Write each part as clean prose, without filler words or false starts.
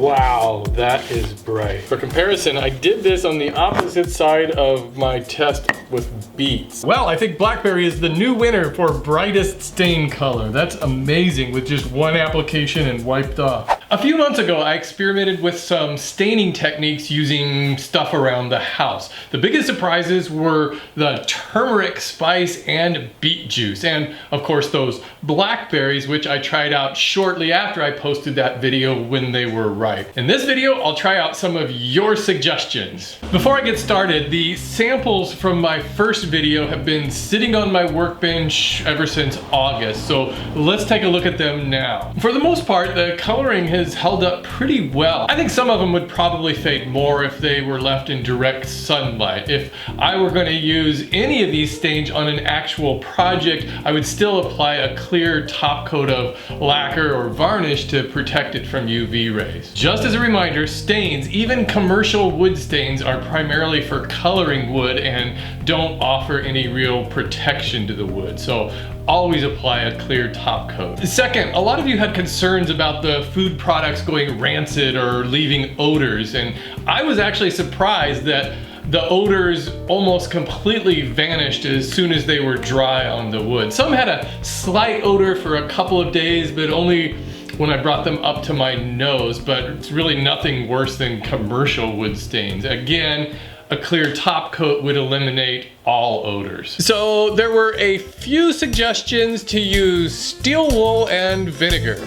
Wow, that is bright. For comparison, I did this on the opposite side of my test with beets. Well, I think blackberry is the new winner for brightest stain color. That's amazing with just one application and wiped off. A few months ago, I experimented with some staining techniques using stuff around the house. The biggest surprises were the turmeric spice and beet juice, and of course those blackberries, which I tried out shortly after I posted that video when they were ripe. In this video, I'll try out some of your suggestions. Before I get started, the samples from my first video have been sitting on my workbench ever since August, so let's take a look at them now. For the most part, the coloring has held up pretty well. I think some of them would probably fade more if they were left in direct sunlight. If I were going to use any of these stains on an actual project, I would still apply a clear top coat of lacquer or varnish to protect it from UV rays. Just as a reminder, stains, even commercial wood stains, are primarily for coloring wood and don't offer any real protection to the wood, so always apply a clear top coat. Second, a lot of you had concerns about the food products going rancid or leaving odors, and I was actually surprised that the odors almost completely vanished as soon as they were dry on the wood. Some had a slight odor for a couple of days, but only when I brought them up to my nose, but it's really nothing worse than commercial wood stains. Again, a clear top coat would eliminate all odors. So there were a few suggestions to use steel wool and vinegar.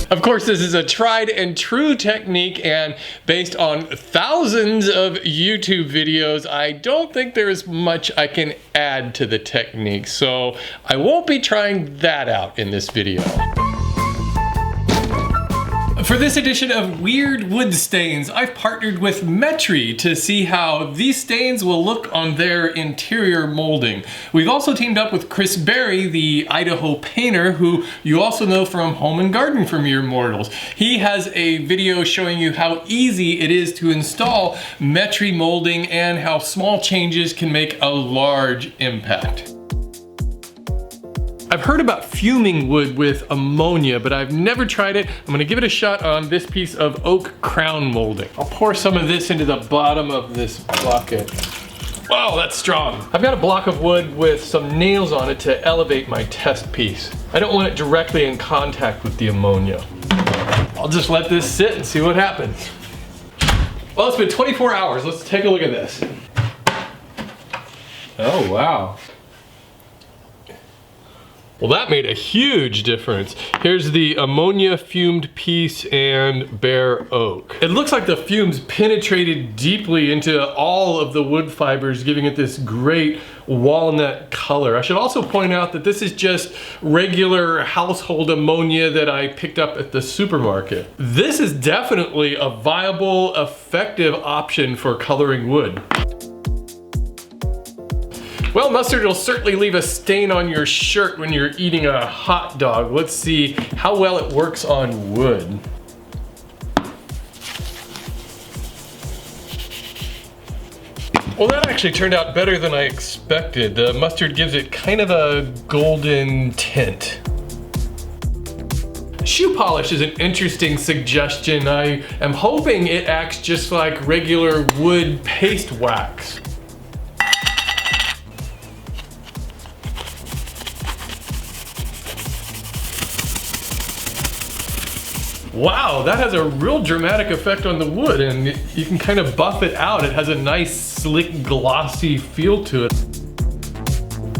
Of course, this is a tried and true technique, and based on thousands of YouTube videos, I don't think there is much I can add to the technique, so I won't be trying that out in this video. For this edition of Weird Wood Stains, I've partnered with Metri to see how these stains will look on their interior molding. We've also teamed up with Chris Berry, the Idaho painter, who you also know from Home and Garden for Mere Mortals. He has a video showing you how easy it is to install Metri molding and how small changes can make a large impact. I've heard about fuming wood with ammonia, but I've never tried it. I'm gonna give it a shot on this piece of oak crown molding. I'll pour some of this into the bottom of this bucket. Wow, that's strong. I've got a block of wood with some nails on it to elevate my test piece. I don't want it directly in contact with the ammonia. I'll just let this sit and see what happens. Well, it's been 24 hours. Let's take a look at this. Oh, wow. Well, that made a huge difference. Here's the ammonia fumed piece and bare oak. It looks like the fumes penetrated deeply into all of the wood fibers, giving it this great walnut color. I should also point out that this is just regular household ammonia that I picked up at the supermarket. This is definitely a viable, effective option for coloring wood. Well, mustard will certainly leave a stain on your shirt when you're eating a hot dog. Let's see how well it works on wood. Well, that actually turned out better than I expected. The mustard gives it kind of a golden tint. Shoe polish is an interesting suggestion. I am hoping it acts just like regular wood paste wax. Wow, that has a real dramatic effect on the wood, and you can kind of buff it out. It has a nice, slick, glossy feel to it.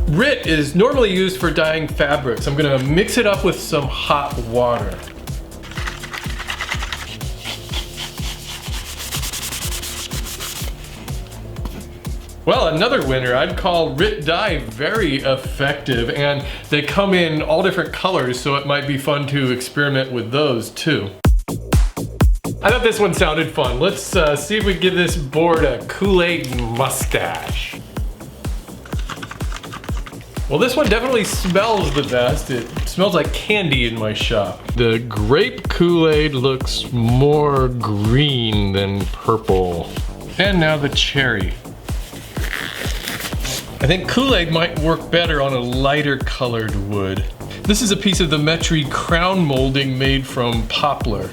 RIT is normally used for dyeing fabrics. I'm gonna mix it up with some hot water. Well, another winner. I'd call RIT Dye very effective, and they come in all different colors, so it might be fun to experiment with those too. I thought this one sounded fun. Let's see if we give this board a Kool-Aid mustache. Well, this one definitely smells the best. It smells like candy in my shop. The grape Kool-Aid looks more green than purple. And now the cherry. I think Kool-Aid might work better on a lighter colored wood. This is a piece of the Metri crown molding made from poplar.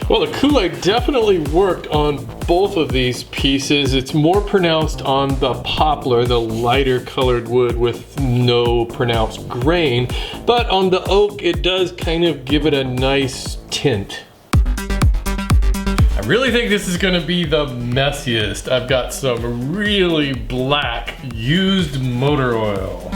Well, the Kool-Aid definitely worked on both of these pieces. It's more pronounced on the poplar, the lighter colored wood with no pronounced grain, but on the oak it does kind of give it a nice tint. I really think this is gonna be the messiest. I've got some really black used motor oil.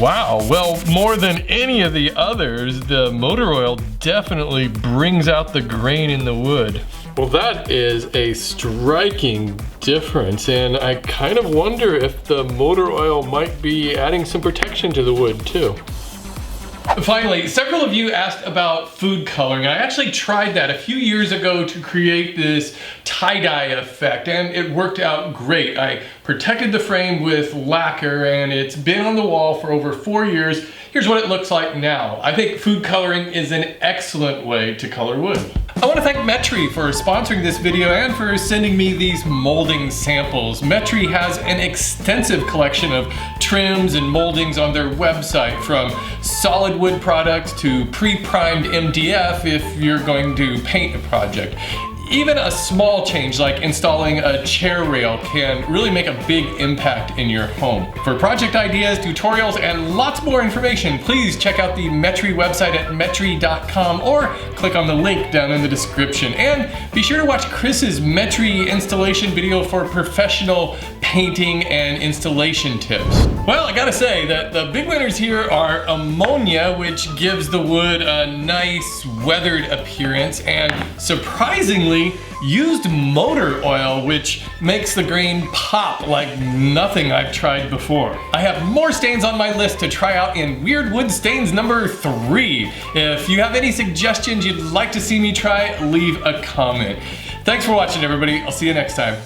Wow, well, more than any of the others, the motor oil definitely brings out the grain in the wood. Well, that is a striking difference, and I kind of wonder if the motor oil might be adding some protection to the wood too. Finally, several of you asked about food coloring. I actually tried that a few years ago to create this tie-dye effect, and it worked out great. I protected the frame with lacquer, and it's been on the wall for over 4 years. Here's what it looks like now. I think food coloring is an excellent way to color wood. I want to thank Metri for sponsoring this video and for sending me these molding samples. Metri has an extensive collection of trims and moldings on their website, from solid wood products to pre-primed MDF if you're going to paint a project. Even a small change like installing a chair rail can really make a big impact in your home. For project ideas, tutorials, and lots more information, please check out the Metri website at metri.com or click on the link down in the description. And be sure to watch Chris's Metri installation video for professional painting and installation tips. Well, I gotta say that the big winners here are Ammonia, which gives the wood a nice weathered appearance, and surprisingly, used motor oil, which makes the grain pop like nothing I've tried before. I have more stains on my list to try out in Weird Wood Stains number 3. If you have any suggestions you'd like to see me try, leave a comment. Thanks for watching, everybody. I'll see you next time.